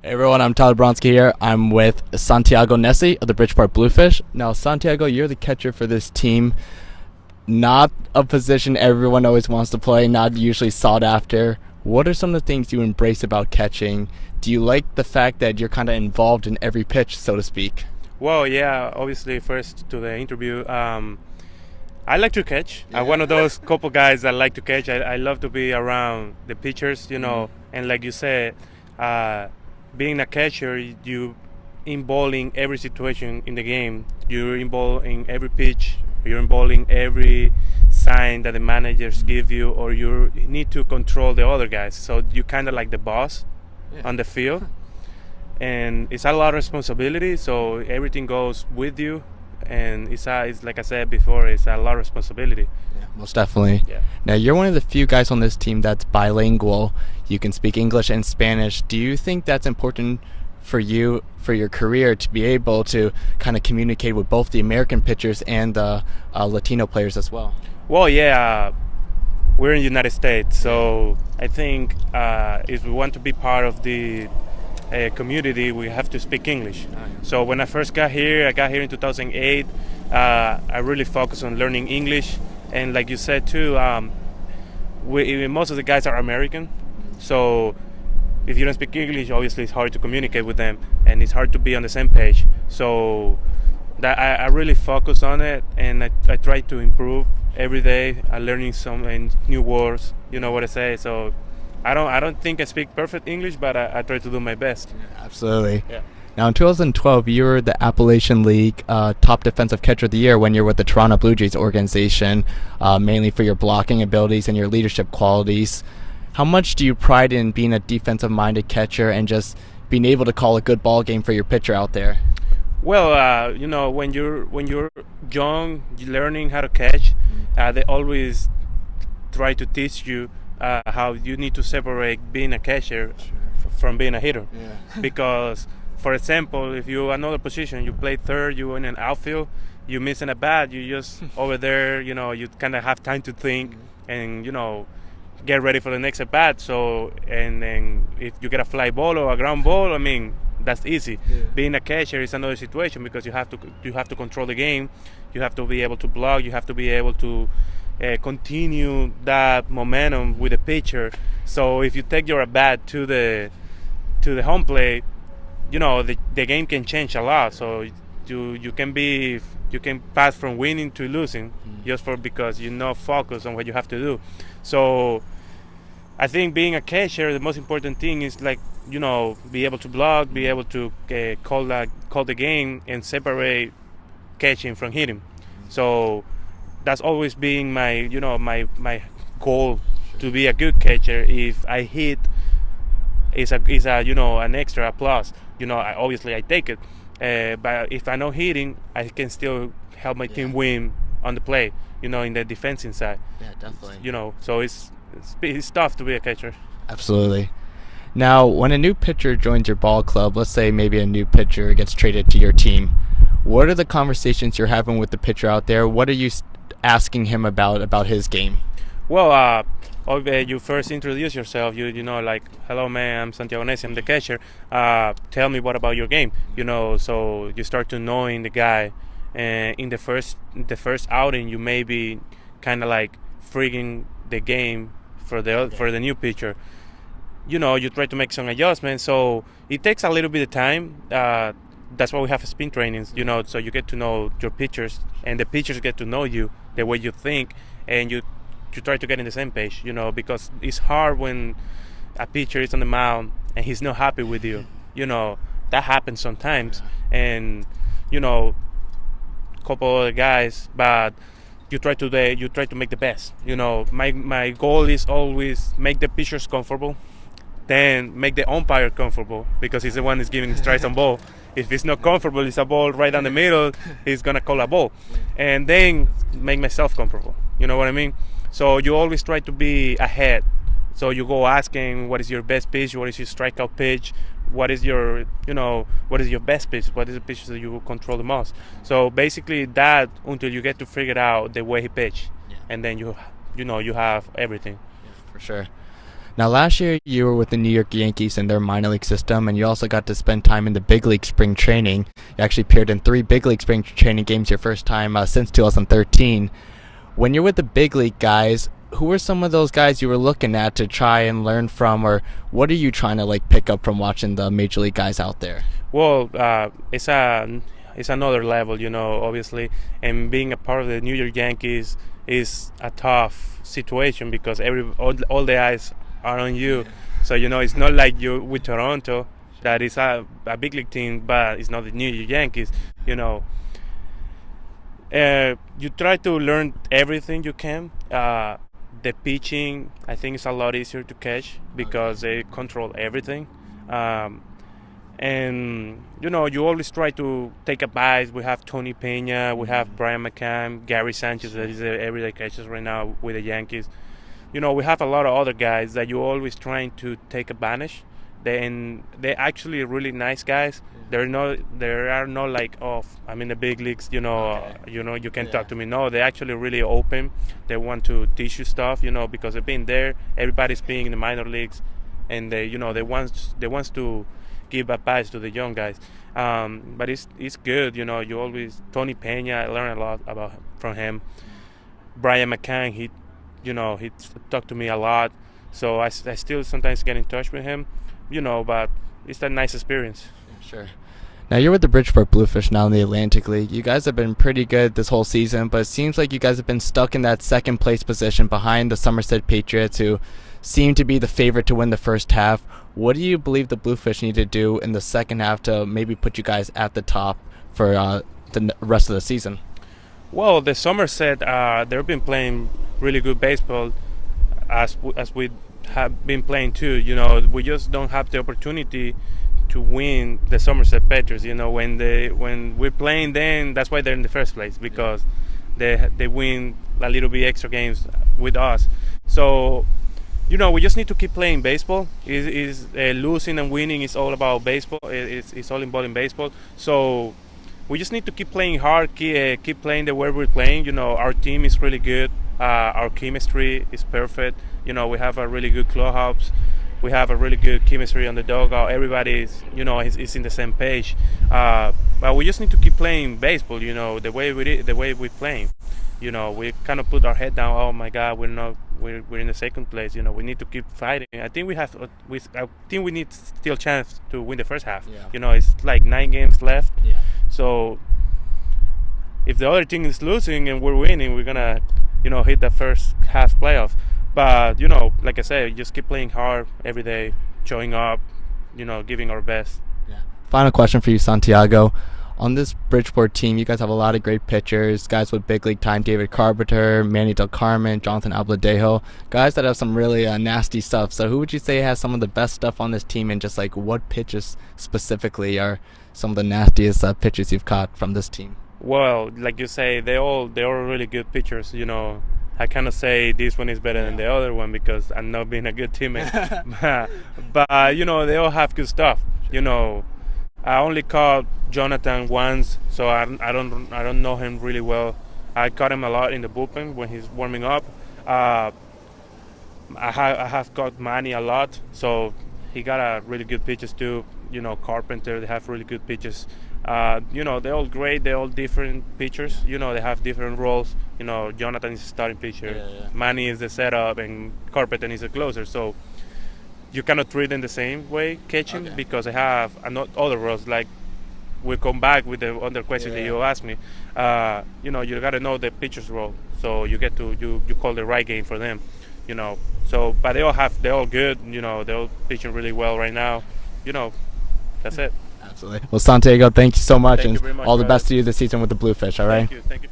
Hey everyone, I'm Tyler Bronski here. I'm with Santiago Nessy of the Bridgeport Bluefish. Now, Santiago, you're the catcher for this team. Not a position everyone always wants to play, not usually sought after. What are some of the things you embrace about catching? Do you like the fact that you're kind of involved in every pitch, so to speak? Well, yeah, obviously, first to the interview, I like to catch. I'm one of those couple guys that like to catch. I love to be around the pitchers, and like you said, being a catcher, you involved in every situation in the game. You're involved in every pitch. You're involved in every sign that the managers give you, or you need to control the other guys. So you kind of like the boss on the field, and it's a lot of responsibility. So everything goes with you, and it's like I said before, it's a lot of responsibility. Yeah, most definitely. Yeah. Now, you're one of the few guys on this team that's bilingual. You can speak English and Spanish. Do you think that's important for you, for your career, to be able to kind of communicate with both the American pitchers and the Latino players as well? Well, yeah, we're in the United States, so I think if we want to be part of the community, we have to speak English. So when I first got here, I got here in 2008. I really focused on learning English, and like you said too, most of the guys are American. So if you don't speak English, obviously it's hard to communicate with them, and it's hard to be on the same page. So that I really focus on it, and I try to improve every day. I'm learning some new words. You know what I say. So I don't think I speak perfect English, but I try to do my best. Absolutely. Yeah. Now, in 2012, you were the Appalachian League top defensive catcher of the year when you're with the Toronto Blue Jays organization, mainly for your blocking abilities and your leadership qualities. How much do you pride in being a defensive-minded catcher and just being able to call a good ball game for your pitcher out there? Well, when you're young, you're learning how to catch. They always try to teach you how you need to separate being a catcher from being a hitter. Yeah. Because, for example, if you're another position, you play third, you're in an outfield, you're missing a bat, you just over there, you kind of have time to think and, get ready for the next at bat. So, and then if you get a fly ball or a ground ball, I mean, that's easy. Yeah. Being a catcher is another situation because you have to control the game. You have to be able to block. You have to be able to continue that momentum with the pitcher. So if you take your at bat to the home plate, the game can change a lot. So you can pass from winning to losing just because you're not focused on what you have to do. So I think being a catcher, the most important thing is be able to block, be able to call the game and separate catching from hitting. So that's always been my goal, to be a good catcher. If I hit, is an extra plus. I take it. But if I'm not hitting, I can still help my team win on the play. In the defensive side. Yeah, definitely. So it's tough to be a catcher. Absolutely. Now, when a new pitcher joins your ball club, let's say maybe a new pitcher gets traded to your team, what are the conversations you're having with the pitcher out there? What are you asking him about his game? Well, you first introduce yourself. Like, hello, man, I'm Santiago Nessy, I'm the catcher. Tell me what about your game? So you start to knowing the guy. And in the first outing, you may be kind of like freaking the game for the new pitcher. You try to make some adjustments. So it takes a little bit of time. That's why we have spin trainings. So you get to know your pitchers, and the pitchers get to know you, the way you think, and you try to get in the same page. Because it's hard when a pitcher is on the mound and he's not happy with you. That happens sometimes, and couple other guys, but you try to make the best. My goal is always make the pitchers comfortable, then make the umpire comfortable, because he's the one who's giving strikes on ball. If it's not comfortable, it's a ball right down the middle, he's gonna call a ball, and then make myself comfortable. You know what I mean? So you always try to be ahead. So you go asking, what is your best pitch? What is your strikeout pitch? What is your best pitch? What is the pitch that you will control the most? So basically that, until you get to figure out the way he pitch, and then you have everything. Yeah, for sure. Now, last year you were with the New York Yankees in their minor league system, and you also got to spend time in the big league spring training. You actually appeared in 3 big league spring training games your first time since 2013. When you're with the big league guys, who are some of those guys you were looking at to try and learn from, or what are you trying to pick up from watching the major league guys out there? Well, it's another level, obviously, and being a part of the New York Yankees is a tough situation because all the eyes are on you. So it's not like you with Toronto, that is a big league team, but it's not the New York Yankees. You try to learn everything you can. The pitching, I think, is a lot easier to catch because they control everything. And you always try to take a bite. We have Tony Pena, we have Brian McCann, Gary Sanchez, that is the everyday catcher right now with the Yankees. We have a lot of other guys that you're always trying to take advantage. They're actually really nice guys. There are no like, I'm in the big leagues, you can talk to me. No, they're actually really open. They want to teach you stuff, because they've been there. Everybody's been in the minor leagues, and they wants to give advice to the young guys. But it's good, you always Tony Pena, I learned a lot from him. Brian McCann, he talked to me a lot, so I still sometimes get in touch with him, but it's a nice experience. Sure. Now you're with the Bridgeport Bluefish now in the Atlantic League. You guys have been pretty good this whole season, but it seems like you guys have been stuck in that second place position behind the Somerset Patriots, who seem to be the favorite to win the first half. What do you believe the Bluefish need to do in the second half to maybe put you guys at the top for the rest of the season? Well, the Somerset, they've been playing really good baseball, as we have been playing too. We just don't have the opportunity to win the Somerset Patriots. When we're playing them, that's why they're in the first place, because they win a little bit extra games with us. So we just need to keep playing baseball. Losing and winning is all about baseball. It's all involved in baseball. So we just need to keep playing hard, keep playing the way we're playing. Our team is really good. Our chemistry is perfect. We have a really good clubhouse. We have a really good chemistry on the dugout. Everybody is in the same page. But we just need to keep playing baseball. The way we're playing. We kind of put our head down. Oh my God, we're in the second place. We need to keep fighting. I think we need still chance to win the first half. Yeah. It's like 9 games left. Yeah. So if the other team is losing and we're winning, we're gonna hit the first half playoff. But like I said, just keep playing hard every day, showing up, giving our best. Yeah. Final question for you, Santiago. On this Bridgeport team, you guys have a lot of great pitchers, guys with big league time: David Carpenter, Manny Del Carmen, Jonathan Abladejo, guys that have some really nasty stuff. So who would you say has some of the best stuff on this team, and just what pitches specifically are some of the nastiest pitches you've caught from this team? Well, like you say, they're all really good pitchers. I cannot say this one is better than the other one because I'm not being a good teammate. but they all have good stuff. I only caught Jonathan once, so I don't know him really well. I caught him a lot in the bullpen when he's warming up. I have caught Manny a lot, so he got a really good pitches too. Carpenter, they have really good pitches. They're all great. They're all different pitchers. They have different roles. Jonathan is a starting pitcher. Yeah. Manny is the setup, and Carpenter is a closer. So you cannot treat them the same way catching because they have other roles. Like we'll come back with the other question that you asked me. You got to know the pitcher's role, so you get to you call the right game for them. So but they're all good. They're all pitching really well right now. That's it. Absolutely. Well, Santiago, thank you so much, Thank you very much, all the brother. best to you this season with the Bluefish. All right. Thank you.